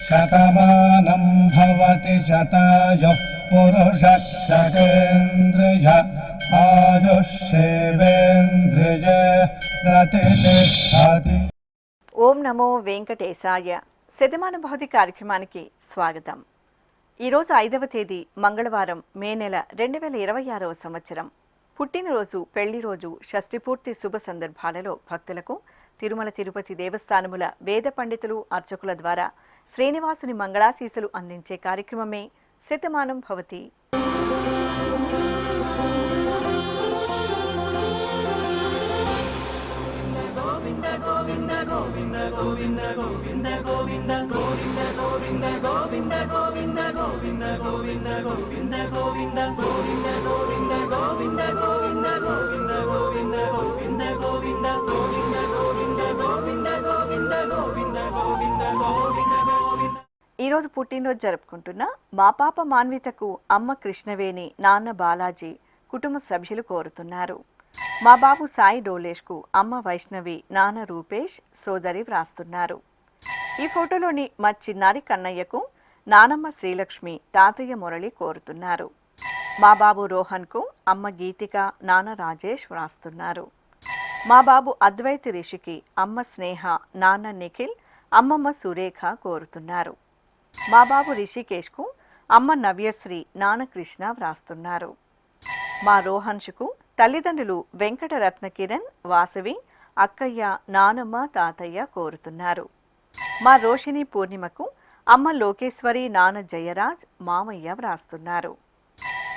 శతమానం భవతి శతాయుః పురుషः శతేంద్రియ ఆయుష్యేవేంద్రియే ప్రతిష్టతి. ఓం నమో వెంకటేశాయ. శతమానం భవతి కార్యక్రమానికి స్వాగతం. ఈరోజు 5వ తేదీ మంగళవారం, మే నెల 2026వ సంవత్సరం. పుట్టినరోజు, పెళ్లి రోజు, షష్ఠిపూర్తి శుభ సందర్భాలలో భక్తులకు తిరుమల తిరుపతి దేవస్థానముల వేద పండితులు, అర్చకుల ద్వారా శ్రీనివాసుని మంగళాశీసులు అందించే కార్యక్రమమే శతమానం భవతి. ఈరోజు పుట్టినరోజు జరుపుకుంటున్న మా పాప మాన్వితకు అమ్మ కృష్ణవేణి, నాన్న బాలాజీ, కుటుంబ సభ్యులు కోరుతున్నారు. మా బాబు సాయి డోలేష్కు అమ్మ వైష్ణవి, నాన్న రూపేష్, సోదరి వ్రాస్తున్నారు. ఈ ఫోటోలోని మా చిన్నారి కన్నయ్యకు నానమ్మ శ్రీలక్ష్మి, తాతయ్య మురళి కోరుతున్నారు. మా బాబు రోహన్కు అమ్మ గీతిక, నాన్న రాజేష్ వ్రాస్తున్నారు. మా బాబు అద్వైతి రిషికి అమ్మ స్నేహ, నాన్న నిఖిల్, అమ్మమ్మ సురేఖ కోరుతున్నారు. మా బాబు రిషికేష్కు అమ్మ నవ్యశ్రీ, నాన్న కృష్ణ వ్రాస్తున్నారు. మా రోహన్షుకు తల్లిదండ్రులు వెంకటరత్న కిరణ్, వాసవి, అక్కయ్య, నానమ్మ, తాతయ్య కోరుతున్నారు. మా రోషిణి పూర్ణిమకు అమ్మ లోకేశ్వరి, నాన్న జయరాజ్, మామయ్య వ్రాస్తున్నారు.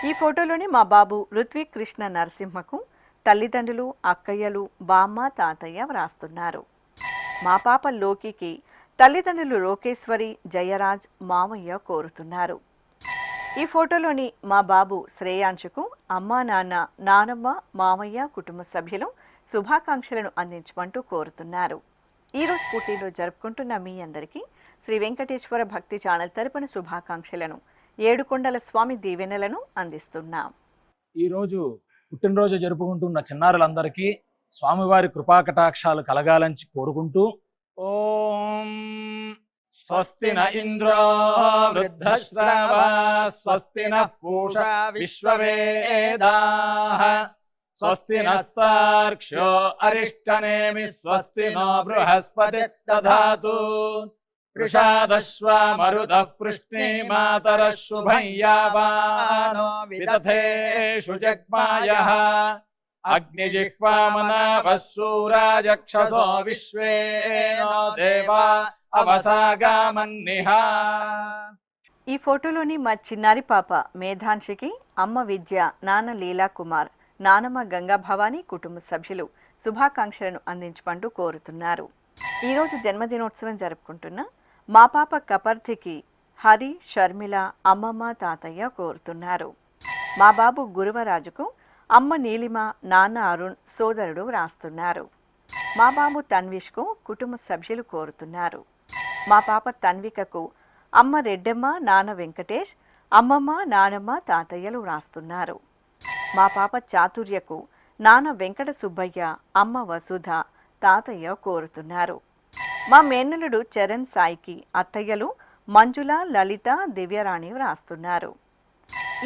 ఈ ఫోటోలోని మా బాబు ఋత్విక్ కృష్ణ నరసింహకు తల్లిదండ్రులు, అక్కయ్యలు, బామ్మ, తాతయ్య వ్రాస్తున్నారు. మా పాప లోకికి తల్లిదండ్రులు లోకేశ్వరి, జయరాజ్, మామయ్య కోరుతున్నారు. ఈ ఫోటోలోని మా బాబు శ్రేయాంశుకు అమ్మా, నాన్న, నానమ్మ, మామయ్య, కుటుంబ సభ్యులు శుభాకాంక్షలను అందించమంటూ కోరుతున్నారు. ఈరోజు పుట్టినరోజు జరుపుకుంటున్న మీ అందరికీ శ్రీ వెంకటేశ్వర భక్తి ఛానల్ తరపున శుభాకాంక్షలను, ఏడుకొండల స్వామి దీవెనలను అందిస్తున్నాం. ఈరోజు పుట్టినరోజు జరుపుకుంటున్న చిన్నారులందరికీ స్వామివారి కృపాకటాక్షాలు కలగాలని కోరుకుంటూ, ఓం స్వస్తి న ఇంద్రో వృద్ధశ్రవా స్వస్తి నః పూషా విశ్వవేదాః స్వస్తి నస్తార్క్ష్యో అరిష్టనేమి స్వస్తి నో బృహస్పతి దధాతు వృషాదశ్వా మరుదః పృష్ణే మాతరః శుభం యావానో విదథేషు జగ్మాయః అగ్నిజిహ్వామనాభः శూరాజక్షసో విశ్వేనో దేవా అవసాగామన్నిహ. ఈ ఫోటోలోని మా చిన్నారి పాప మేధాంశికి అమ్మ విద్య, నాన్న లీలా కుమార్, నానమ్మ గంగా భవానీ, కుటుంబ సభ్యులు శుభాకాంక్షలను అందించమంటూ కోరుతున్నారు. ఈరోజు జన్మదినోత్సవం జరుపుకుంటున్న మా పాప కపర్తికి హరి, షర్మిల, అమ్మమ్మ, తాతయ్య కోరుతున్నారు. మా బాబు గురువరాజుకు అమ్మ నీలిమ, నాన్న అరుణ్, సోదరుడు వ్రాస్తున్నారు. మా బాబు తన్విష్కు కుటుంబ సభ్యులు కోరుతున్నారు. మా పాప తన్వికకు అమ్మ రెడ్డమ్మ, నాన్న వెంకటేష్, అమ్మమ్మ, నానమ్మ, తాతయ్యలు వ్రాస్తున్నారు. మా పాప చాతుర్యకు నాన్న వెంకట సుబ్బయ్య, అమ్మ వసుధ, తాతయ్య కోరుతున్నారు. మా మేనల్లుడు చరణ్ సాయికి అత్తయ్యలు మంజుల, లలిత, దివ్యరాణి వ్రాస్తున్నారు.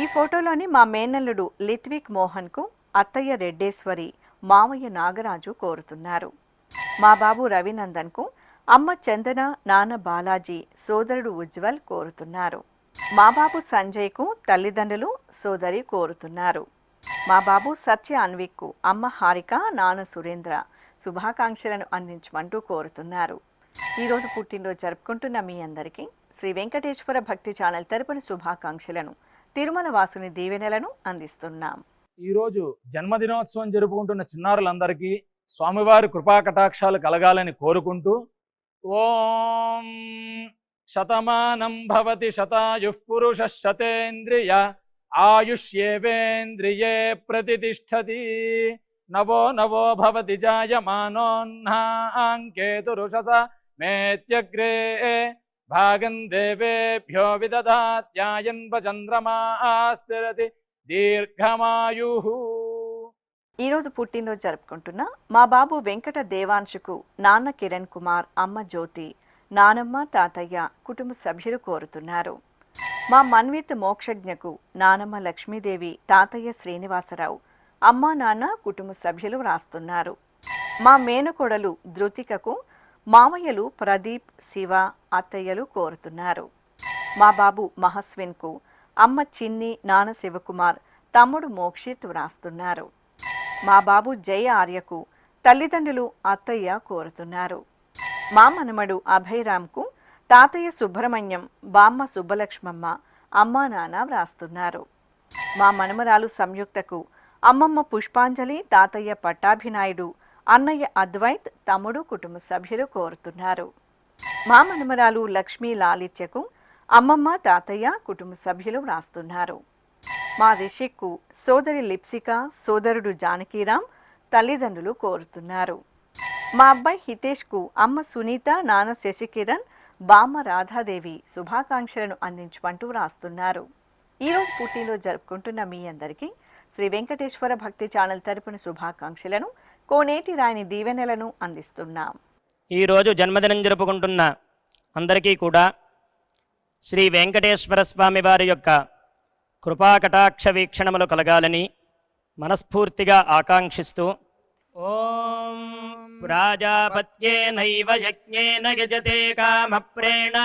ఈ ఫోటోలోని మా మేనల్లుడు లిత్విక్ మోహన్కు అత్తయ్య రెడ్డేశ్వరి, మామయ్య నాగరాజు కోరుతున్నారు. మా బాబు రవినందన్కు అమ్మ చందన, నాన్న బాలాజీ, సోదరుడు ఉజ్వల్ కోరుతున్నారు. మా బాబు సంజయ్కు తల్లిదండ్రులు, సోదరి కోరుతున్నారు. మా బాబు సత్య అన్విక్కు అమ్మ హారిక, నాన్న సురేంద్ర శుభాకాంక్షలను అందించమంటూ కోరుతున్నారు. ఈరోజు పుట్టినరోజు జరుపుకుంటున్న మీ అందరికీ శ్రీ వెంకటేశ్వర భక్తి ఛానల్ తరపున శుభాకాంక్షలను, తిరుమల వాసుని దీవెనలను అందిస్తున్నాం. ఈరోజు జన్మదినోత్సవం జరుపుకుంటున్న చిన్నారులందరికీ స్వామివారి కృపాకటాక్షాలు కలగాలని కోరుకుంటూ, ఓం శతమానం భవతి శతాయుః పురుషః శతేంద్రియ ఆయుష్యేవేంద్రియే ప్రతిష్టతి నవో నవో భవతి జాయమానోన్హాంకేతురుషస మేత్యగ్రే భాగం దేవేభ్యో విదధాత్యాయన్వ చంద్రమా స్థిరతి దీర్ఘమాయుః. ఈరోజు పుట్టినరోజు జరుపుకుంటున్న మా బాబు వెంకట దేవాంశుకు నాన్న కిరణ్ కుమార్, అమ్మ జ్యోతి, నానమ్మ, తాతయ్య, కుటుంబ సభ్యులు కోరుతున్నారు. మా మన్విత్ మోక్షజ్ఞకు నానమ్మ లక్ష్మీదేవి, తాతయ్య శ్రీనివాసరావు, అమ్మ నాన్న, కుటుంబ సభ్యులు వ్రాస్తున్నారు. మా మేనకోడలు ధృతికకు మామయ్యలు ప్రదీప్, శివ, అత్తయ్యలు కోరుతున్నారు. మా బాబు మహస్విన్కు అమ్మ చిన్ని, నాన్న శివకుమార్, తమ్ముడు మోక్షిత్ వ్రాస్తున్నారు. మా బాబు జయ ఆర్యకు తల్లిదండ్రులు, అత్తయ్య కోరుతున్నారు. మా మనమడు అభయరామ్కు తాతయ్య సుబ్రహ్మణ్యం, బామ్మ సుబ్బలక్ష్మమ్మ, అమ్మ నాన్న వ్రాస్తున్నారు. మా మనమరాలు సంయుక్తకు అమ్మమ్మ పుష్పాంజలి, తాతయ్య పట్టాభినాయుడు, అన్నయ్య అద్వైత్, తమ్ముడు, కుటుంబ సభ్యులు కోరుతున్నారు. మా మనమరాలు లక్ష్మీ లాలిత్యకు అమ్మమ్మ, తాతయ్య, కుటుంబ సభ్యులు వ్రాస్తున్నారు. మా రిషిక్కు సోదరి లిప్సిక, సోదరుడు జానకీరామ్, తల్లిదండ్రులు కోరుతున్నారు. మా అబ్బాయి హితేష్కు అమ్మ సునీత, నాన్న శశికిరణ్, బామ్మ రాధాదేవి శుభాకాంక్షలను అందించమంటూ వ్రాస్తున్నారు. ఈరోజు పుట్టినరోజు జరుపుకుంటున్న మీ అందరికీ శ్రీ వెంకటేశ్వర భక్తి ఛానల్ తరపున శుభాకాంక్షలను, కోనేటి రాయని దీవెనలను అందిస్తున్నాం. ఈరోజు జన్మదినం జరుపుకుంటున్న అందరికీ కూడా శ్రీ వెంకటేశ్వర స్వామి వారి యొక్క కృపాకటాక్ష వీక్షణములు కలగాలని మనస్ఫూర్తిగా ఆకాంక్షిస్తూ ఓం ప్రాజాపత్యేనైవ యజ్ఞేన యజతే కామప్రేణ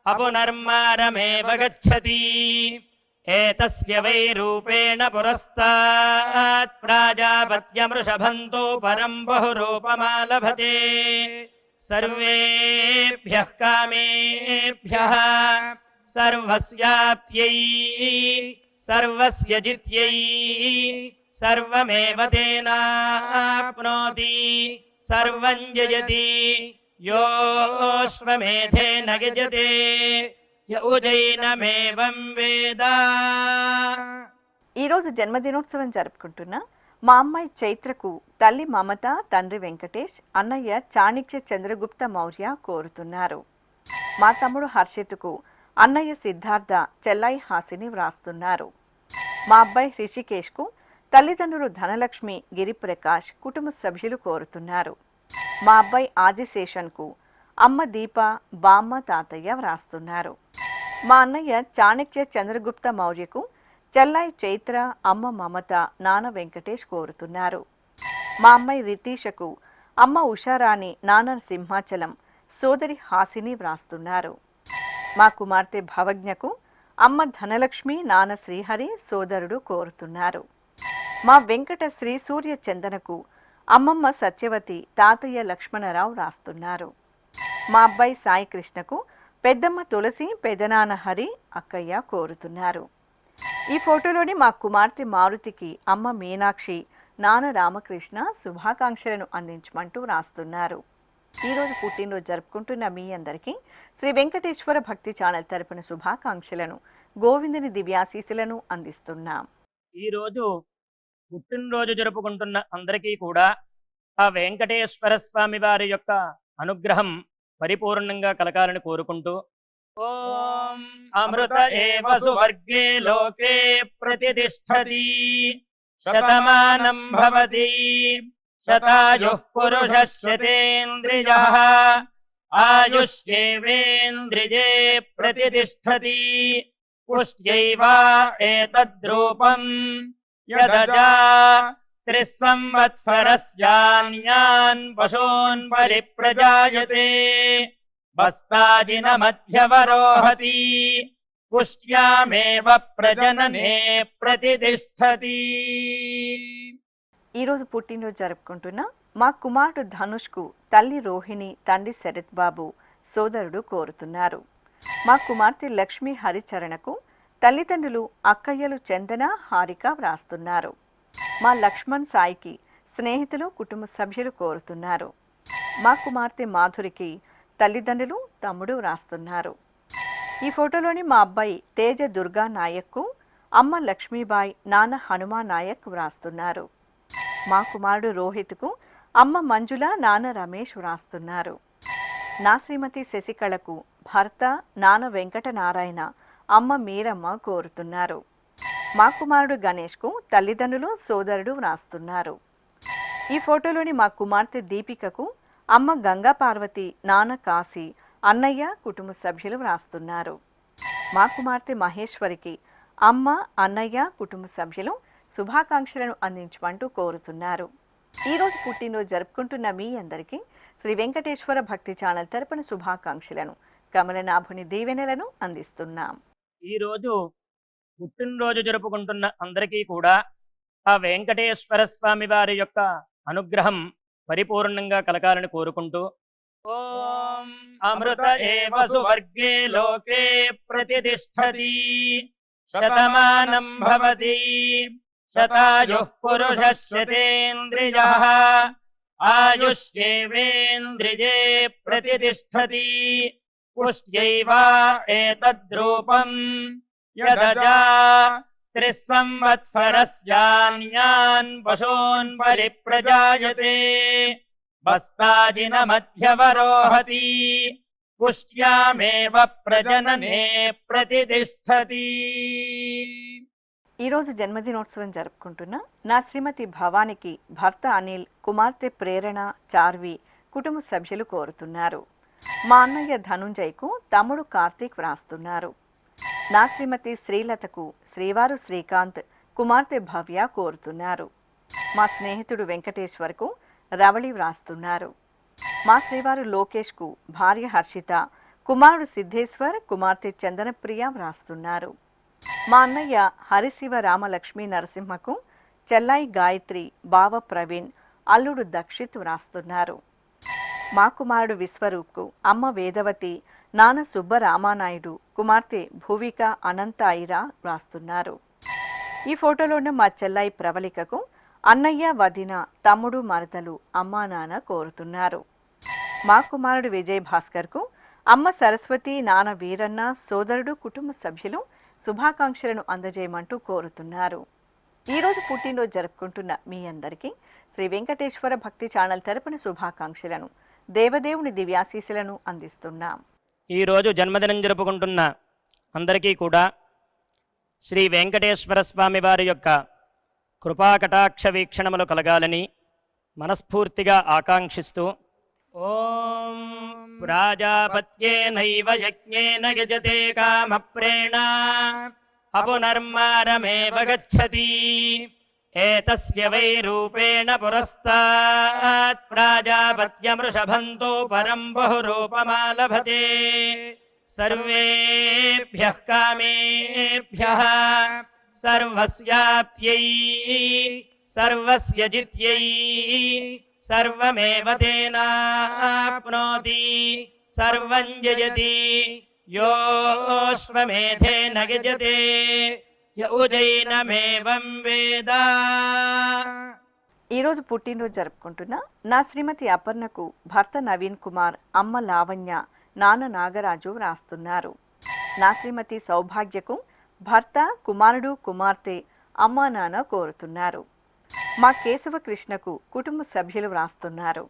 అపునర్మారమేవ గచ్చతి ఏతస్య వై రూపేణ పురస్తాత్ ప్రాజాపత్యమృషభంతో పరం బహురూపమాలభతే సర్వేభ్యః కామేభ్యః సర్వస్యాప్త్యై సర్వస్య జిత్యై సర్వమేవ తేనాప్నోతి సర్వం జయతి యోశ్వమేధేన యజతే యౌజైనమేవం వేద. ఈరోజు జన్మదినోత్సవం జరుపుకుంటున్న మా అమ్మాయి చైత్రకు తల్లి మమత, తండ్రి వెంకటేష్, అన్నయ్య చాణిక్య చంద్రగుప్త మౌర్య కోరుతున్నారు. మా తమ్ముడు హర్షిత్కు అన్నయ్య సిద్ధార్థ, చెల్లాయి హాసిని వ్రాస్తున్నారు. మా అబ్బాయి హృషికేష్కు తల్లిదండ్రులు ధనలక్ష్మి, గిరిప్రకాష్, కుటుంబ సభ్యులు కోరుతున్నారు. మా అబ్బాయి ఆదిశేషన్కు అమ్మ దీప, బామ్మ, తాతయ్య వ్రాస్తున్నారు. మా అన్నయ్య చాణిక్య చంద్రగుప్త మౌర్యకు చెల్లాయి చైత్ర, అమ్మ మమత, నాన్న వెంకటేష్ కోరుతున్నారు. మా అమ్మాయి రితీషకు అమ్మ ఉషారాణి, నాన్న సింహాచలం, సోదరి హాసిని వ్రాస్తున్నారు. మా కుమార్తె భవజ్ఞకు అమ్మ ధనలక్ష్మి, నాన్న శ్రీహరి, సోదరుడు కోరుతున్నారు. మా వెంకట శ్రీ సూర్య చందనకు అమ్మమ్మ సత్యవతి, తాతయ్య లక్ష్మణరావు రాస్తున్నారు. మా అబ్బాయి సాయి కృష్ణకు పెద్దమ్మ తులసి, పెదనాన్న హరి, అక్కయ్య కోరుతున్నారు. ఈ ఫోటోలోని మా కుమార్తె మారుతికి అమ్మ మీనాక్షి, నాన్న రామకృష్ణ శుభాకాంక్షలను అందించమంటూ రాస్తున్నారు. ఈరోజు పుట్టినరోజు జరుపుకుంటున్న మీ అందరికీ శ్రీ వెంకటేశ్వర భక్తి ఛానల్ తరపున శుభాకాంక్షలను, గోవిందుని దివ్యాశీసులను అందిస్తున్నాం. ఈరోజు పుట్టినరోజు జరుపుకుంటున్న అందరికీ కూడా ఆ వెంకటేశ్వర స్వామి వారి యొక్క అనుగ్రహం పరిపూర్ణంగా కలగాలని కోరుకుంటూ ఓం అమృత ఏవ సువర్గే లోకే ప్రతిష్ఠతి శతమానం భవతి శతాయుః పురుషः శతేంద్రియః ఆయుష్యేవేంద్రియే ప్రతిష్ఠతి పుష్ట్యైవ ఏతద్రూపం యదజా త్రిస్సంవత్సరస్యాన్యాన్ పశూన్ పరిప్రజాయతే బస్తాజిన మధ్యవరోహతి పుష్ట్యామేవ ప్రజననే ప్రతిష్ఠతి. ఈరోజు పుట్టినరోజు జరుపుకుంటున్న మా కుమారుడు ధనుష్కు తల్లి రోహిణి, తండ్రి శరత్ బాబు, సోదరుడు కోరుతున్నారు. మా కుమార్తె లక్ష్మీ హరిచరణకు తల్లిదండ్రులు, అక్కయ్యలు చందన, హారిక వ్రాస్తున్నారు. మా లక్ష్మణ్ సాయికి స్నేహితులు, కుటుంబ సభ్యులు కోరుతున్నారు. మా కుమార్తె మాధురికి తల్లిదండ్రులు, తమ్ముడు వ్రాస్తున్నారు. ఈ ఫోటోలోని మా అబ్బాయి తేజ దుర్గా నాయక్కు అమ్మ లక్ష్మీబాయి, నాన్న హనుమా నాయక్ వ్రాస్తున్నారు. మా కుమారుడు రోహిత్కు అమ్మ మంజుల, నాన్న రమేష్ వ్రాస్తున్నారు. నా శ్రీమతి శశికళకు భర్త, నాన్న వెంకట నారాయణ, అమ్మ మీరమ్మ కోరుతున్నారు. మా కుమారుడు గణేష్కు తల్లిదండ్రులు సోదరుడు వ్రాస్తున్నారు. ఈ ఫోటోలోని మా కుమార్తె దీపికకు అమ్మ గంగా పార్వతి, నాన్న కాశీ, అన్నయ్య, కుటుంబ సభ్యులు వ్రాస్తున్నారు. మా కుమార్తె మహేశ్వరికి అమ్మ, అన్నయ్య, కుటుంబ సభ్యులు శుభాకాంక్షలను అందించమంటూ కోరుతున్నారు. ఈరోజు పుట్టినరోజు జరుపుకుంటున్న మీ అందరికీ శ్రీ వెంకటేశ్వర భక్తి ఛానల్ తరపున శుభాకాంక్షలను, కమలనాభుని దీవెనలను అందిస్తున్నాం. ఈరోజు పుట్టినరోజు జరుపుకుంటున్న అందరికీ కూడా ఆ వెంకటేశ్వర స్వామి వారి యొక్క అనుగ్రహం పరిపూర్ణంగా కలగాలని కోరుకుంటూ, ఓం అమృత ఏవ సువర్గే లోకే ప్రతిష్టతి శతమానం భవతి శతాయుః పురుషः శతేంద్రియః ఆయుష్యేవేంద్రియే ప్రతిష్టతి పుష్ట్యైవ ఏతద్రూపం యదజా త్రిస్సంవత్సరస్యాన్యాన్ పశూన్ పరిప్రజాయతే బస్తాజిన మధ్యవరోహతి పుష్ట్యామేవ ప్రజననే ప్రతిష్టతి. ఈరోజు జన్మదినోత్సవం జరుపుకుంటున్న నా శ్రీమతి భవానికి భర్త అనిల్, కుమార్తె ప్రేరణ, చార్వి, కుటుంబ సభ్యులు కోరుతున్నారు. మా అన్నయ్య ధనుంజయ్కు తమ్ముడు కార్తీక్ వ్రాస్తున్నారు. నా శ్రీమతి శ్రీలతకు శ్రీవారు శ్రీకాంత్, కుమార్తె భవ్య కోరుతున్నారు. మా స్నేహితుడు వెంకటేశ్వర్కు రవళి వ్రాస్తున్నారు. మా శ్రీవారు లోకేష్కు భార్య హర్షిత, కుమారుడు సిద్ధేశ్వర్, కుమార్తె చందనప్రియ వ్రాస్తున్నారు. మా అన్నయ్య హరిశివ రామలక్ష్మి నరసింహకు చెల్లాయి గాయత్రి, బావ ప్రవీణ్, అల్లుడు దక్షిత్ వ్రాస్తున్నారు. మా కుమారుడు విశ్వరూప్కు అమ్మ వేదవతి, నాన్న సుబ్బరామానాయుడు, కుమార్తె భువిక, అనంత ఐరా వ్రాస్తున్నారు. ఈ ఫోటోలో ఉన్న మా చెల్లాయి ప్రవళికకు అన్నయ్య, వదిన, తమ్ముడు, మరదలు, అమ్మా నాన్న కోరుతున్నారు. మా కుమారుడు విజయ్ భాస్కర్కు అమ్మ సరస్వతి, నాన్న వీరన్న, సోదరుడు, కుటుంబ సభ్యులు శుభాకాంక్షలను అందజేయమంటూ కోరుతున్నారు. ఈరోజు పుట్టినరోజు జరుపుకుంటున్న మీ అందరికీ శ్రీ వెంకటేశ్వర భక్తి ఛానల్ తరపున శుభాకాంక్షలను, దేవదేవుని దివ్యాశీస్సులను అందిస్తున్నాం. ఈరోజు జన్మదినం జరుపుకుంటున్న అందరికీ కూడా శ్రీ వెంకటేశ్వర స్వామి వారి యొక్క కృపాకటాక్ష వీక్షణములు కలగాలని మనస్ఫూర్తిగా ఆకాంక్షిస్తూ, ఓం ప్రాజాపత్యేనైవ యజ్ఞేన యజతే కామప్రేణ అపునర్మారమేవ గచ్చతి ఏతస్య వై రూపేణ పురస్తాత్ ప్రాజాపత్యమృషభంతో పరం బహురూపమాలభతే సర్వేభ్యః కామేభ్యః సర్వస్యాప్త్యై సర్వస్య జిత్యై సర్వమేవ తేనాప్నోతి సర్వం జయతి యోశ్వమేధేన యజతే యౌజైనమేవం వేద. ఈరోజు పుట్టినరోజు జరుపుకుంటున్న నా శ్రీమతి అపర్ణకు భర్త నవీన్ కుమార్, అమ్మ లావణ్య, నాన్న నాగరాజు వ్రాస్తున్నారు. నా శ్రీమతి సౌభాగ్యకు భర్త, కుమారుడు, కుమార్తె, అమ్మా నాన్న కోరుతున్నారు. మా కేశవ కృష్ణకు కుటుంబ సభ్యులు వ్రాస్తున్నారు.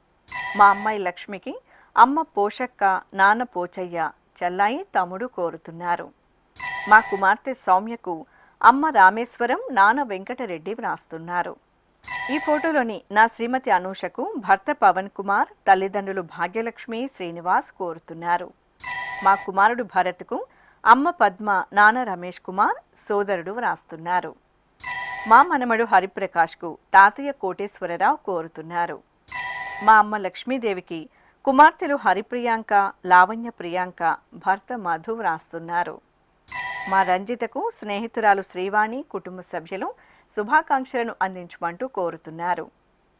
మా అమ్మాయి లక్ష్మికి అమ్మ పోషక్క, నాన్న పోచయ్య, చెల్లాయి, తమ్ముడు కోరుతున్నారు. మా కుమార్తె సౌమ్యకు అమ్మ రామేశ్వరం, నాన్న వెంకటరెడ్డి వ్రాస్తున్నారు. ఈ ఫోటోలోని నా శ్రీమతి అనూషకు భర్త పవన్ కుమార్, తల్లిదండ్రులు భాగ్యలక్ష్మి, శ్రీనివాస్ కోరుతున్నారు. మా కుమారుడు భరత్కు అమ్మ పద్మ, నాన్న రమేష్ కుమార్, సోదరుడు వ్రాస్తున్నారు. మా మనమడు హరిప్రకాష్కు తాతయ్య కోటేశ్వరరావు కోరుతున్నారు. మా అమ్మ లక్ష్మీదేవికి కుమార్తెలు హరిప్రియాంక, లావణ్య ప్రియాంక, భర్త మధు వ్రాస్తున్నారు. మా రంజితకు స్నేహితురాలు శ్రీవాణి, కుటుంబ సభ్యులు శుభాకాంక్షలను అందించమంటూ కోరుతున్నారు.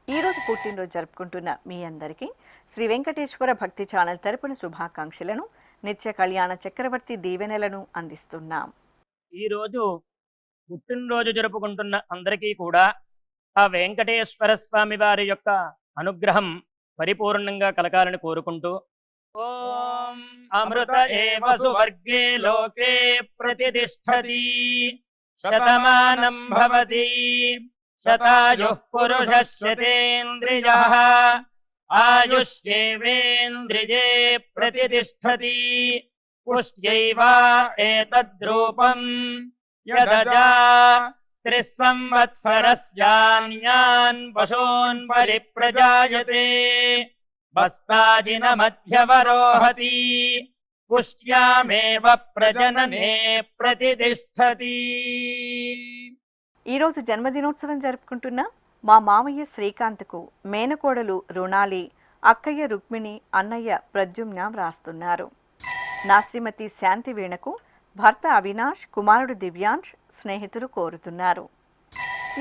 ఈరోజు పుట్టినరోజు జరుపుకుంటున్న మీ అందరికీ శ్రీ వెంకటేశ్వర భక్తి ఛానల్ తరపున శుభాకాంక్షలను, నిత్య కళ్యాణ చక్రవర్తి దీవెనలను అందిస్తున్నాం. ఈరోజు పుట్టినరోజు జరుపుకుంటున్న అందరికీ కూడా ఆ వెంకటేశ్వర స్వామి వారి యొక్క అనుగ్రహం పరిపూర్ణంగా కలగాలని కోరుకుంటూ, ఓం అమృత ఏవ సువర్గే లోకే ప్రతిష్టతి శతమానం భవతి శతాయుః పురుషः శతేంద్రియః ఆయుష్యేవేంద్రియే ప్రతిష్టతి పుష్ట్యైవ ఏతద్రూపం యదజా త్రిస్సంవత్సరస్యాన్యాన్ పశూన్ పరిప్రజాయతే బస్తాజినమధ్యవరోహతి పుష్ట్యామేవ ప్రజననే ప్రతితిష్ఠతి. ఈరోజు జన్మదినోత్సవం జరుపుకుంటున్న మా మామయ్య శ్రీకాంత్కు మేనకోడలు రుణాలి, అక్కయ్య రుక్మిణి, అన్నయ్య ప్రద్యుమ్న వ్రాస్తున్నారు. నా శ్రీమతి శాంతి వీణకు భర్త అవినాష్, కుమారుడు దివ్యాంష్, స్నేహితులు కోరుతున్నారు.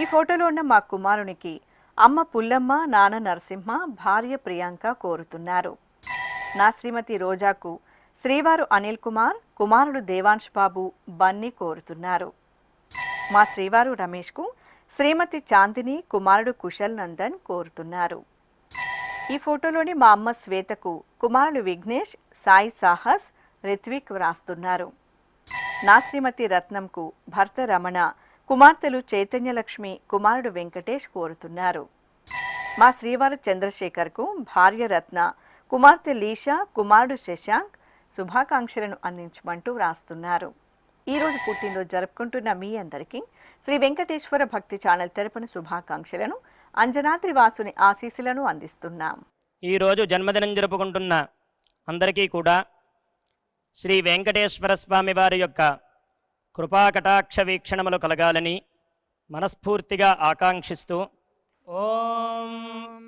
ఈ ఫోటోలో ఉన్న మా కుమారునికి అమ్మ పుల్లమ్మ, నాన్న నరసింహ, భార్య ప్రియాంక కోరుతున్నారు. నా శ్రీమతి రోజాకు శ్రీవారు అనిల్ కుమార్, కుమారుడు దేవాంశ్ బాబు, బన్నీ కోరుతున్నారు. మా శ్రీవారు రమేష్కు శ్రీమతి చాందిని, కుమారుడు కుశల్ నందన్ కోరుతున్నారు. ఈ ఫోటోలోని మా అమ్మ శ్వేతకు కుమారుడు విఘ్నేష్, సాయి సాహస్, రిత్విక్ వ్రాస్తున్నారు. నా శ్రీమతి రత్నంకు భర్త రమణ, కుమార్తెలు చైతన్యలక్ష్మి, కుమారుడు వెంకటేష్ కోరుతున్నారు. మా శ్రీవారు చంద్రశేఖర్కు భార్య రత్న, కుమార్తె లీషా, కుమారుడు శశాంక్ శుభాకాంక్షలను అందించమంటూ వ్రాస్తున్నారు. ఈరోజు పుట్టినరోజు జరుపుకుంటున్న మీ అందరికీ శ్రీ వెంకటేశ్వర భక్తి ఛానల్ తరపున శుభాకాంక్షలను, అంజనాద్రి వాసుని ఆశీస్సులను అందిస్తున్నాం. ఈరోజు జన్మదినం జరుపుకుంటున్న అందరికీ కూడా శ్రీ వెంకటేశ్వర స్వామి వారి యొక్క కృపాకటాక్ష వీక్షణములు కలగాలని మనస్ఫూర్తిగా ఆకాంక్షిస్తూ ఓం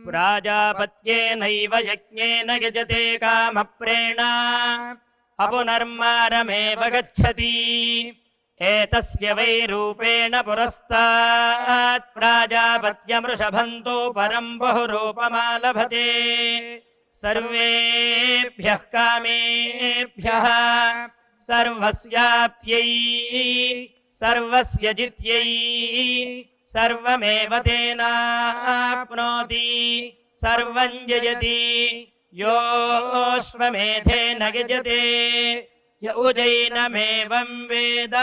ప్రాజాపత్యేనైవ యజ్ఞేన యజతే కామప్రేణ అపునర్మారమేవ గచ్చతి ఏతస్య వై రూపేణ పురస్తాత్ ప్రాజాపత్యమృషభంతో పరం బహురూపమాలభతే సర్వేభ్యః కామేభ్యః సర్వస్యాప్త్యై సర్వస్య జిత్యై సర్వమేవ తేనాప్నోతి సర్వం జయతి యోశ్వమేధేన గజతే యౌజైనమేవం వేద.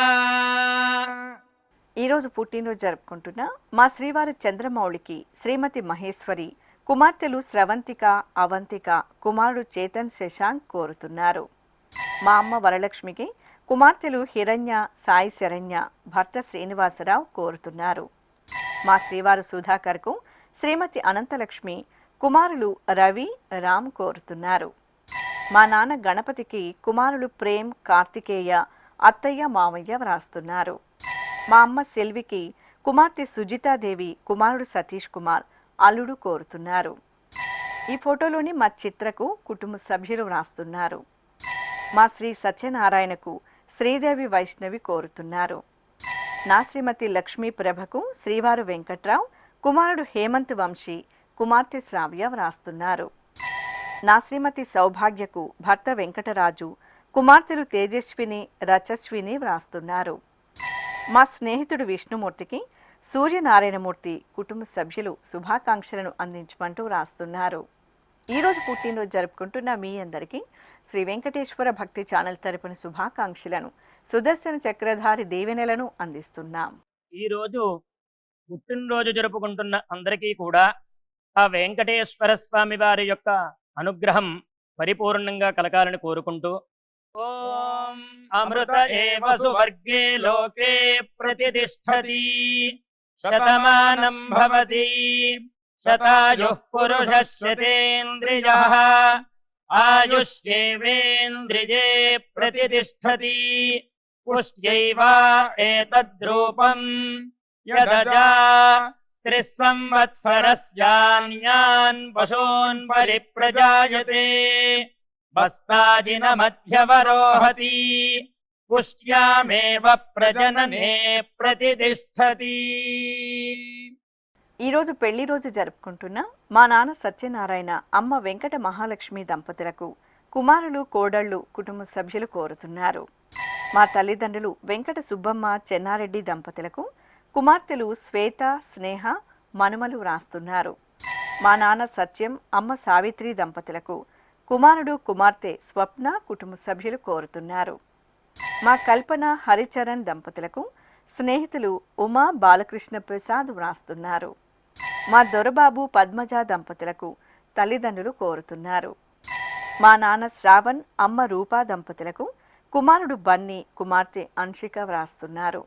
ఈరోజు పుట్టినరోజు జరుపుకుంటున్న మా శ్రీవారి చంద్రమౌళికి శ్రీమతి మహేశ్వరి, కుమార్తెలు స్రవంతిక, అవంతిక, కుమారుడు చేతన్ శశాంక్ కోరుతున్నారు. మా అమ్మ వరలక్ష్మికి కుమార్తెలు హిరణ్య, సాయి శరణ్య, భర్త శ్రీనివాసరావు కోరుతున్నారు. మా శ్రీవారు సుధాకర్కు శ్రీమతి అనంతలక్ష్మి, కుమారులు రవి, రామ్ కోరుతున్నారు. మా నాన్న గణపతికి కుమారులు ప్రేమ్, కార్తికేయ, అత్తయ్య, మామయ్య వ్రాస్తున్నారు. మా అమ్మ సెల్వికి కుమార్తె సుజితాదేవి, కుమారుడు సతీష్ కుమార్, అల్లుడు కోరుతున్నారు. ఈ ఫోటోలోని మా చిత్రకు కుటుంబ సభ్యులు వ్రాస్తున్నారు. మా శ్రీ సత్యనారాయణకు శ్రీదేవి వైష్ణవి కోరుతున్నారు. నా శ్రీమతి లక్ష్మీ ప్రభకు శ్రీవారు వెంకట్రావు, కుమారుడు హేమంత్ వంశీ, కుమార్తె శ్రావ్య వ్రాస్తున్నారు. నా శ్రీమతి సౌభాగ్యకు భర్త వెంకటరాజు, కుమార్తెలు తేజస్విని, రచస్విని వ్రాస్తున్నారు. మా స్నేహితుడు విష్ణుమూర్తికి సూర్యనారాయణమూర్తి, కుటుంబ సభ్యులు శుభాకాంక్షలను అందించమంటూ వ్రాస్తున్నారు. ఈరోజు పుట్టినరోజు జరుపుకుంటున్న మీ అందరికీ శ్రీ వెంకటేశ్వర భక్తి ఛానల్ తరపున శుభాకాంక్షలను, సుదర్శన చక్రధారి దీవెనలను అందిస్తున్నాం. ఈరోజు పుట్టినరోజు జరుపుకుంటున్న అందరికీ కూడా ఆ వెంకటేశ్వర స్వామి వారి యొక్క అనుగ్రహం పరిపూర్ణంగా కలగాలని కోరుకుంటూ ఓం అమృత ఏవ సువర్గే లోకే ప్రతిష్ఠతి శతమానం భవతి శతాయుః పురుషः శతేంద్రియః ఆయుష్యేవేంద్రియే ప్రతిష్ఠతి పుష్ట్యైవ ఏతద్రూపం యదజా త్రిస్సంవత్సరస్యాన్యాన్ పశూన్ పరిప్రజాయతే బస్తాజినమధ్యవరోహతి పుష్ట్యామేవ ప్రజననే ప్రతిష్ఠతి. ఈరోజు పెళ్లి రోజు జరుపుకుంటున్న మా నాన్న సత్యనారాయణ, అమ్మ వెంకట మహాలక్ష్మి దంపతులకు కుమారులు, కోడళ్లు, కుటుంబ సభ్యులు కోరుతున్నారు. మా తల్లిదండ్రులు వెంకట సుబ్బమ్మ, చెన్నారెడ్డి దంపతులకు కుమార్తెలు శ్వేత, స్నేహ, మనుమలు వ్రాస్తున్నారు. మా నాన్న సత్యం, అమ్మ సావిత్రి దంపతులకు కుమారుడు, కుమార్తె స్వప్న, కుటుంబ సభ్యులు కోరుతున్నారు. మా కల్పన, హరిచరణ్ దంపతులకు స్నేహితులు ఉమా, బాలకృష్ణ ప్రసాద్ వ్రాస్తున్నారు. మా దొరబాబు, పద్మజ దంపతులకు తల్లిదండ్రులు కోరుతున్నారు. మా నాన్న శ్రావణ్, అమ్మ రూపా దంపతులకు కుమారుడు బన్నీ, కుమార్తె అంశిక వ్రాస్తున్నారు.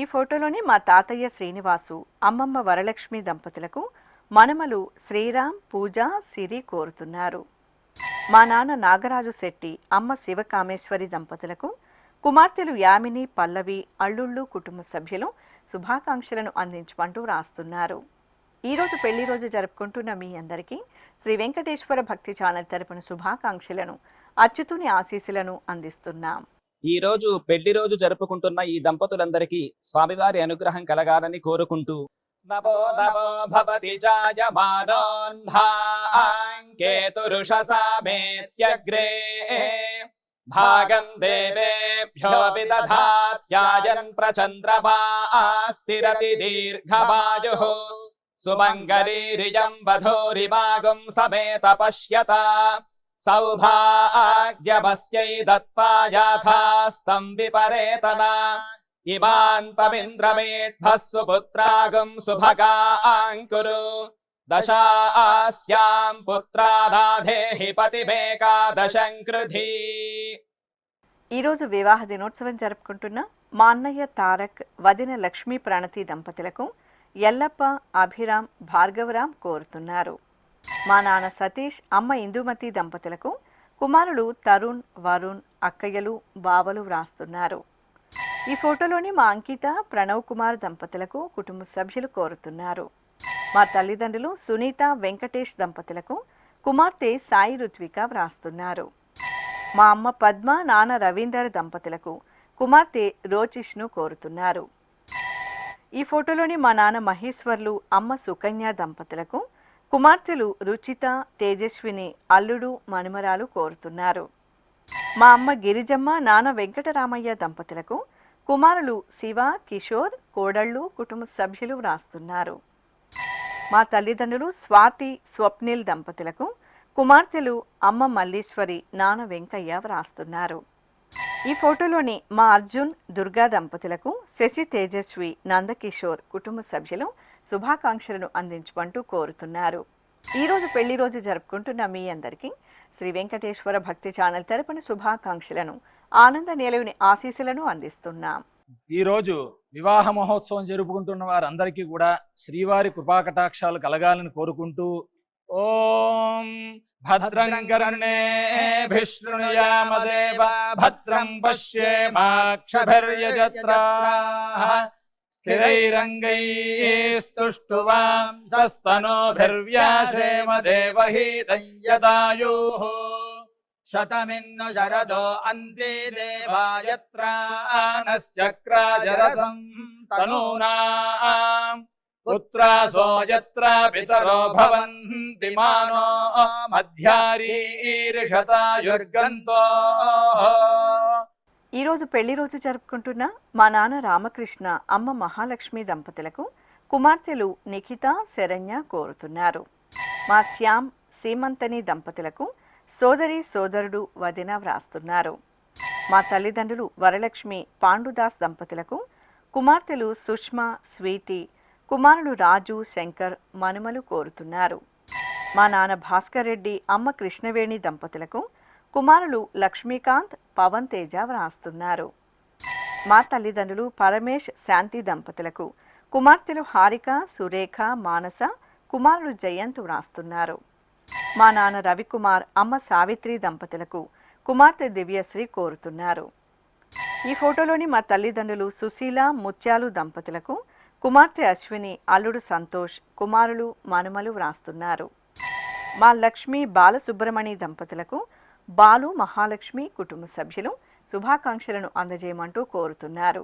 ఈ ఫోటోలోని మా తాతయ్య శ్రీనివాసు, అమ్మమ్మ వరలక్ష్మి దంపతులకు మనమలు శ్రీరామ్, పూజ, సిరి కోరుతున్నారు. మా నాన్న నాగరాజు శెట్టి, అమ్మ శివకామేశ్వరి దంపతులకు కుమార్తెలు యామిని, పల్లవి, అల్లుళ్ళు, కుటుంబ సభ్యులు శుభాకాంక్షలను అందించమంటూ రాస్తున్నారు. ఈరోజు పెళ్లి రోజు జరుపుకుంటున్న మీ అందరికీ శ్రీ వెంకటేశ్వర భక్తి ఛానల్ తరపున శుభాకాంక్షలను, అచ్యుతుని ఆశీస్సులను అందిస్తున్నాం. ఈ రోజు పెళ్లి రోజు జరుపుకుంటున్న ఈ దంపతులందరికీ స్వామివారి అనుగ్రహం కలగాలని కోరుకుంటూ నమో నమో భవతి జాయమానోన్ధాంకేతురుషసామేత్యగ్రే భాగం దేవేభ్యో విదధాత్యాయన్ ప్రచంద్రమాస్తిరతి దీర్ఘమాయుః సుమంగళీరియం వధూరిమాగం సమేత పశ్యత సౌభాగ్యమస్యై దత్పాయాథాస్తం విపరేతనా ఇమాంతమింద్రమేఢ్భः సుపుత్రాగం శుభగాంకురు దశాస్యాం పుత్రానాధేహి పతిమేకాదశం కృధి. ఈరోజు వివాహ దినోత్సవం జరుపుకుంటున్న మా అన్నయ్య తారక్, వదిన లక్ష్మీ ప్రణతి దంపతులకు ఎల్లప్ప, అభిరామ్, భార్గవరామ్ కోరుతున్నారు. మా నాన్న సతీష్, అమ్మ ఇందుమతి దంపతులకు కుమారులు తరుణ్, వరుణ్, అక్కయ్యలు, బావలు వ్రాస్తున్నారు. ఈ ఫోటోలోని మా అంకిత, ప్రణవ్ కుమార్ దంపతులకు కుటుంబ సభ్యులు కోరుతున్నారు. మా తల్లిదండ్రులు సునీత, వెంకటేష్ దంపతులకు కుమార్తె సాయి రుత్విక వ్రాస్తున్నారు. మా అమ్మ పద్మ, నాన్న రవీందర్ దంపతులకు కుమార్తె రోచిష్ను కోరుతున్నారు. ఈ ఫోటోలోని మా నాన్న మహేశ్వర్లు, అమ్మ సుకన్య దంపతులకు కుమార్తెలు రుచిత, తేజస్విని, అల్లుడు, మనుమరాలు కోరుతున్నారు. మా అమ్మ గిరిజమ్మ, నాన్న వెంకటరామయ్య దంపతులకు కుమారులు శివ, కిషోర్, కోడళ్ళు, కుటుంబ సభ్యులు వ్రాస్తున్నారు. మా తల్లిదండ్రులు స్వాతి, స్వప్నిల్ దంపతులకు కుమార్తెలు అమ్మ మల్లీశ్వరి, నాన్న వెంకయ్య వ్రాస్తున్నారు. ఈ ఫోటోలోని మా అర్జున్, దుర్గా దంపతులకు శశి, తేజస్వి, నందకిషోర్ కుటుంబ సభ్యులు శుభాకాంక్షలను అందించమంటూ కోరుతున్నారు. ఈరోజు పెళ్లి రోజు జరుపుకుంటున్న మీ అందరికీ శ్రీ వెంకటేశ్వర భక్తి ఛానల్ తరపున శుభాకాంక్షలను, ఆనంద నిలయుని ఆశీస్సులను అందిస్తున్నాం. ఈ రోజు వివాహ మహోత్సవం జరుపుకుంటున్న వారందరికీ కూడా శ్రీవారి కృపాకటాక్షాలు కలగాలని కోరుకుంటూ ఓం భద్రం కర్ణేభిః శృణుయామదేవ భద్రం పశ్యేమాక్షభిర్యజత్రాః స్థిరైరంగైస్తుష్టువాంసస్తనోభిర్వ్యాసేమ దేవహీతం యదాయుః శతమిన్ను శరదో అంతే దేవాయత్రానశ్చక్రాజరసం తనూనాం పుత్రాసో యత్ర పితరో భవంతి మానో మధ్యారీర్షతాయుర్గంతో. ఈరోజు పెళ్లి రోజు జరుపుకుంటున్న మా నాన్న రామకృష్ణ, అమ్మ మహాలక్ష్మి దంపతులకు కుమార్తెలు నిఖిత, శరణ్య కోరుతున్నారు. మా శ్యామ్, సీమంతని దంపతులకు సోదరి, సోదరుడు, వదిన వ్రాస్తున్నారు. మా తల్లిదండ్రులు వరలక్ష్మి, పాండుదాస్ దంపతులకు కుమార్తెలు సుష్మా, స్వీటీ, కుమారులు రాజు, శంకర్, మనుమలు కోరుతున్నారు. మా నాన్న భాస్కర్ రెడ్డి, అమ్మ కృష్ణవేణి దంపతులకు కుమారులు లక్ష్మీకాంత్, పవన్ తేజ వ్రాస్తున్నారు. మా తల్లిదండ్రులు పరమేష్, శాంతి దంపతులకు కుమార్తెలు హారిక, సురేఖ, మానస, కుమారులు జయంత్ వ్రాస్తున్నారు. మా నాన్న రవికుమార్, అమ్మ సావిత్రి దంపతులకు కుమార్తె దివ్యశ్రీ కోరుతున్నారు. ఈ ఫోటోలోని మా తల్లిదండ్రులు సుశీల, ముత్యాలు దంపతులకు కుమార్తె అశ్విని, అల్లుడు సంతోష్, కుమారులు, మనుమలు వ్రాస్తున్నారు. మా లక్ష్మి, బాలసుబ్రమణి దంపతులకు బాలు, మహాలక్ష్మి, కుటుంబ సభ్యులు శుభాకాంక్షలను అందజేయమంటూ కోరుతున్నారు.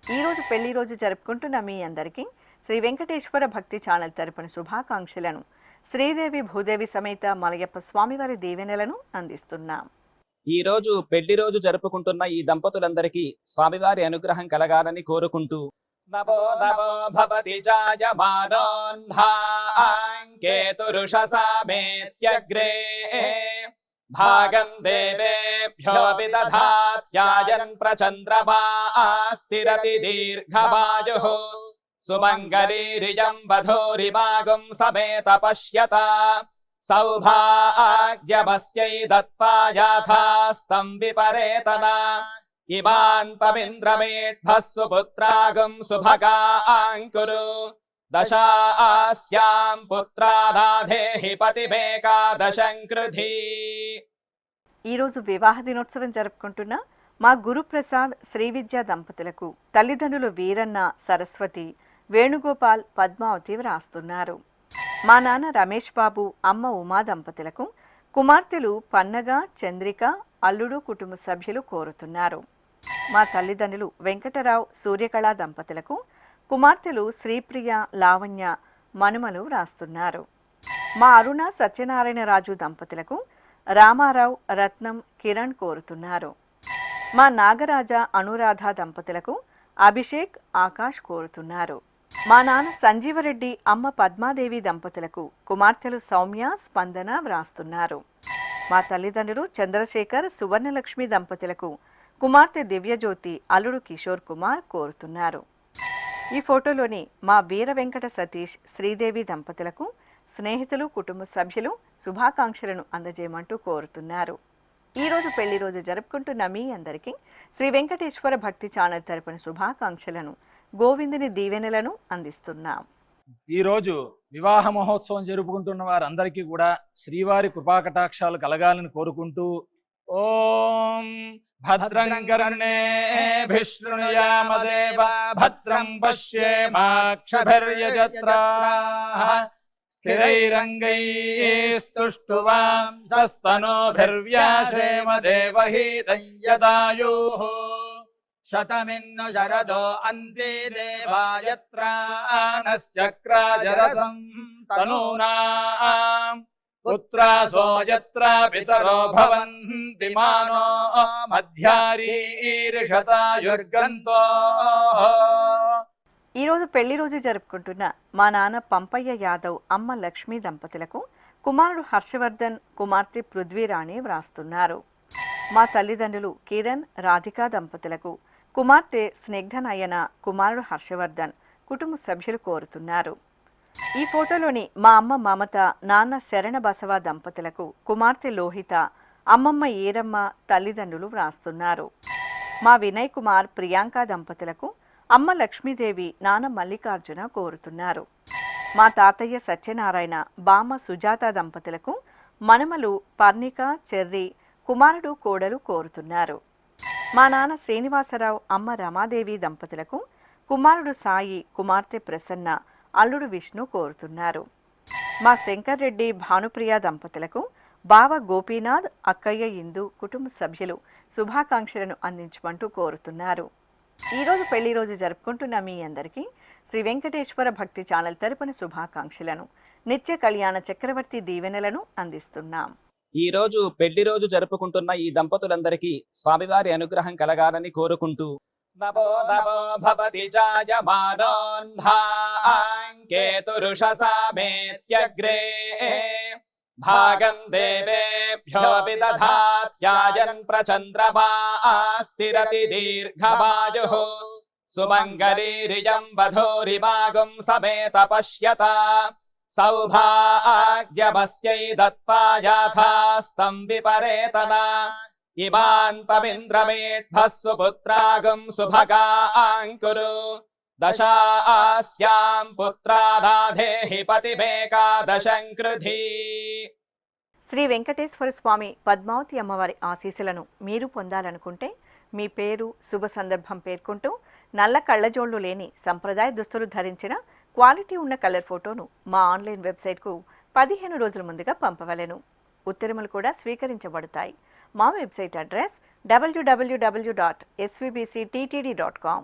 ఈరోజు పెళ్లి రోజు జరుపుకుంటున్న మీ అందరికీ శ్రీ వెంకటేశ్వర భక్తి ఛానల్ తరపున శుభాకాంక్షలను, శ్రీదేవి భూదేవి సమేత మలయప్ప స్వామివారి దీవెనలను అందిస్తున్నాం. ఈ రోజు పెళ్లి రోజు జరుపుకుంటున్న ఈ దంపతులందరికీ స్వామివారి అనుగ్రహం కలగాలని కోరుకుంటూ నమో నమో భవతి జాయమానోన్ధాంకేతురుషసామేత్యగ్రే భాగం దేవేభ్యో విదధాత్యాయన్ ప్రచంద్రమాస్తిరతి దీర్ఘమాయుః సుమంగళీరియం వధూరిమాగం సమేత పశ్యత సౌభాగ్యమస్యై దత్పాయాథాస్తం విపరేతనా ఇమాన్ పవింద్రమేఢ్భः సుపుత్రాగం సుభగాంకురు దశాస్యాం పుత్రాదాధేహి పతిమేకాదశం కృధి. ఈరోజు వివాహ దినోత్సవం జరుపుకుంటున్న మా గురుప్రసాద్ శ్రీవిద్యా దంపతులకు తల్లిదండ్రులు వీరన్న సరస్వతి, వేణుగోపాల్, పద్మావతి వ్రాస్తున్నారు. మా నాన్న రమేష్ బాబు, అమ్మ ఉమా దంపతులకు కుమార్తెలు పన్నగ, చంద్రిక, అల్లుడు కుటుంబ సభ్యులు కోరుతున్నారు. మా తల్లిదండ్రులు వెంకటరావు, సూర్యకళ దంపతులకు కుమార్తెలు శ్రీప్రియ, లావణ్య, మనుమలు వ్రాస్తున్నారు. మా అరుణ సత్యనారాయణ రాజు దంపతులకు రామారావు, రత్నం, కిరణ్ కోరుతున్నారు. మా నాగరాజ, అనురాధ దంపతులకు అభిషేక్, ఆకాష్ కోరుతున్నారు. మా నాన్న సంజీవరెడ్డి, అమ్మ పద్మాదేవి దంపతులకు కుమార్తెలు సౌమ్య, స్పందన వ్రాస్తున్నారు. మా తల్లిదండ్రులు చంద్రశేఖర్, సువర్ణలక్ష్మి దంపతులకు కుమార్తె దివ్యజ్యోతి, అల్లుడు కిషోర్ కుమార్ కోరుతున్నారు. ఈ ఫోటోలోని మా వీర వెంకట సతీష్, శ్రీదేవి దంపతులకు స్నేహితులు, కుటుంబ సభ్యులు శుభాకాంక్షలను అందజేయమంటూ కోరుతున్నారు. ఈరోజు పెళ్లి రోజు జరుపుకుంటున్న మీ అందరికీ శ్రీ వెంకటేశ్వర భక్తి ఛానల్ తరపున శుభాకాంక్షలను, గోవిందుని దీవెనలను అందిస్తున్నాం. ఈరోజు వివాహ మహోత్సవం జరుపుకుంటున్న వారందరికీ కూడా శ్రీవారి కృపాకటాక్షాలు కలగాలని కోరుకుంటూ ఓం భద్రం కర్ణేభిః శృణుయామదేవ భద్రం పశ్యేమాక్షభిర్యజత్రాః స్థిరైరంగైస్తుష్టువాంసస్తనోభిర్వ్యాసేమ దేవహీతం యదాయుః శతమిన్ను శరదో అంతే దేవాయత్రానశ్చక్రాజరసం తనూనాం పుత్రాసో యత్ర పితరో భవంతి మానో మధ్యారీర్షతాయుర్గంతో. ఈరోజు పెళ్లి రోజు జరుపుకుంటున్న మా నాన్న పంపయ్య యాదవ్, అమ్మ లక్ష్మీ దంపతులకు కుమారుడు హర్షవర్ధన్, కుమార్తె పృథ్వీరాణి వ్రాస్తున్నారు. మా తల్లిదండ్రులు కిరణ్, రాధికా దంపతులకు కుమార్తె స్నిగ్ధనయన, కుమారుడు హర్షవర్ధన్, కుటుంబ సభ్యులు కోరుతున్నారు. ఈ ఫోటోలోని మా అమ్మ మమత, నాన్న శరణ బసవ దంపతులకు కుమార్తె లోహిత, అమ్మమ్మ ఈరమ్మ, తల్లిదండ్రులు వ్రాస్తున్నారు. మా వినయ్ కుమార్, ప్రియాంక దంపతులకు అమ్మ లక్ష్మీదేవి, నాన్న మల్లికార్జున కోరుతున్నారు. మా తాతయ్య సత్యనారాయణ, బామ్మ సుజాత దంపతులకు మనుమలు పర్ణిక, చెర్రి, కుమారుడు, కోడలు కోరుతున్నారు. మా నాన్న శ్రీనివాసరావు, అమ్మ రమాదేవి దంపతులకు కుమారుడు సాయి, కుమార్తె ప్రసన్న, అల్లుడు విష్ణు కోరుతున్నారు. మా శంకర్ రెడ్డి, భానుప్రియ దంపతులకు బావ గోపీనాథ్, అక్కయ్య ఇందు, కుటుంబ సభ్యులు శుభాకాంక్షలను అందించమంటూ కోరుతున్నారు. ఈరోజు పెళ్లి రోజు జరుపుకుంటున్న మీ అందరికీ శ్రీ వెంకటేశ్వర భక్తి ఛానల్ తరపున శుభాకాంక్షలను, నిత్య కళ్యాణ చక్రవర్తి దీవెనలను అందిస్తున్నాం. ఈ రోజు పెళ్లి రోజు జరుపుకుంటున్న ఈ దంపతులందరికీ స్వామివారి అనుగ్రహం కలగాలని కోరుకుంటూ నమో నమో భవతి జాయమానోన్ధాంకేతురుషసామేత్యగ్రే భాగం దేవేభ్యో విదధాత్యాయన్ ప్రచంద్రమా స్థిరతి దీర్ఘమాయుః సుమంగళీరియం వధూరిమాగం సమేత పశ్యత సౌభాగ్యమస్యై దత్పాయాథాస్తం విపరేతనా ఇమాన్ పవింద్రమేఢ్భः సుపుత్రాగం సుభగాంకురు దశాస్యాం పుత్రాదాధేహి పతిమేకాదశం కృధి. శ్రీ వెంకటేశ్వర స్వామి, పద్మావతి అమ్మవారి ఆశీస్సులను మీరు పొందాలనుకుంటే మీ పేరు, శుభ సందర్భం పేర్కొంటూ నల్ల కళ్ళజోళ్లు లేని సంప్రదాయ దుస్తులు ధరించిన క్వాలిటీ ఉన్న కలర్ ఫోటోను మా ఆన్లైన్ వెబ్సైట్కు 15 రోజుల ముందుగా పంపవలెను. ఉత్తరములు కూడా స్వీకరించబడతాయి. మా వెబ్సైట్ అడ్రస్ www.svbcttd.com.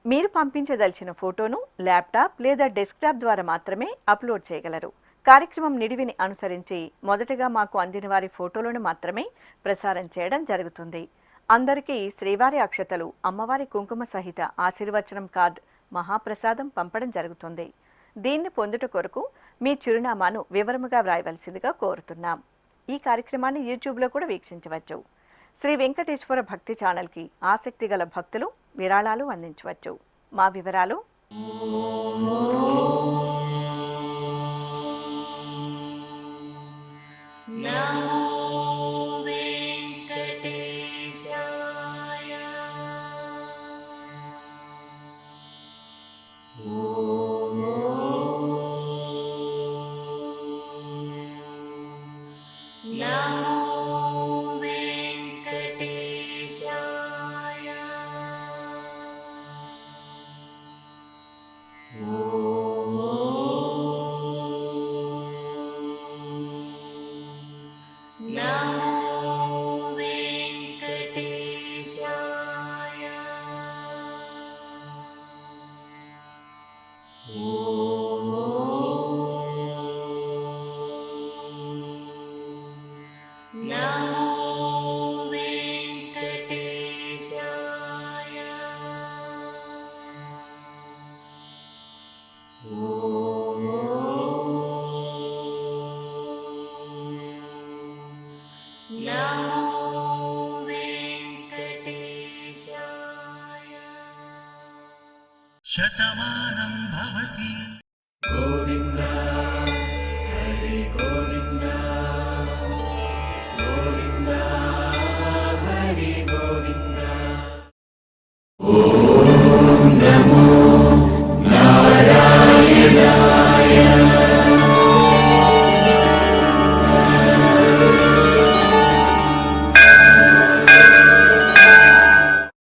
మీరు పంపించదలిచిన ఫోటోను ల్యాప్టాప్ లేదా డెస్క్టాప్ ద్వారా మాత్రమే అప్లోడ్ చేయగలరు. కార్యక్రమం నిడివిని అనుసరించి మొదటగా మాకు అందిన వారి ఫోటోలను మాత్రమే ప్రసారం చేయడం జరుగుతుంది. అందరికీ శ్రీవారి అక్షతలు, అమ్మవారి కుంకుమ సహిత ఆశీర్వచనం కార్డ్, మహాప్రసాదం పంపడం జరుగుతుంది. దీన్ని పొందుట కొరకు మీ చిరునామాను వివరముగా వ్రాయవలసిందిగా కోరుతున్నాం. ఈ కార్యక్రమాన్ని యూట్యూబ్లో కూడా వీక్షించవచ్చు. శ్రీ వెంకటేశ్వర భక్తి ఛానల్కి ఆసక్తి గల భక్తులు విరాళాలు అందించవచ్చు. మా వివరాలు: నమో వెంకటేశాయ. శతమానం భవతి. నారాయణాయ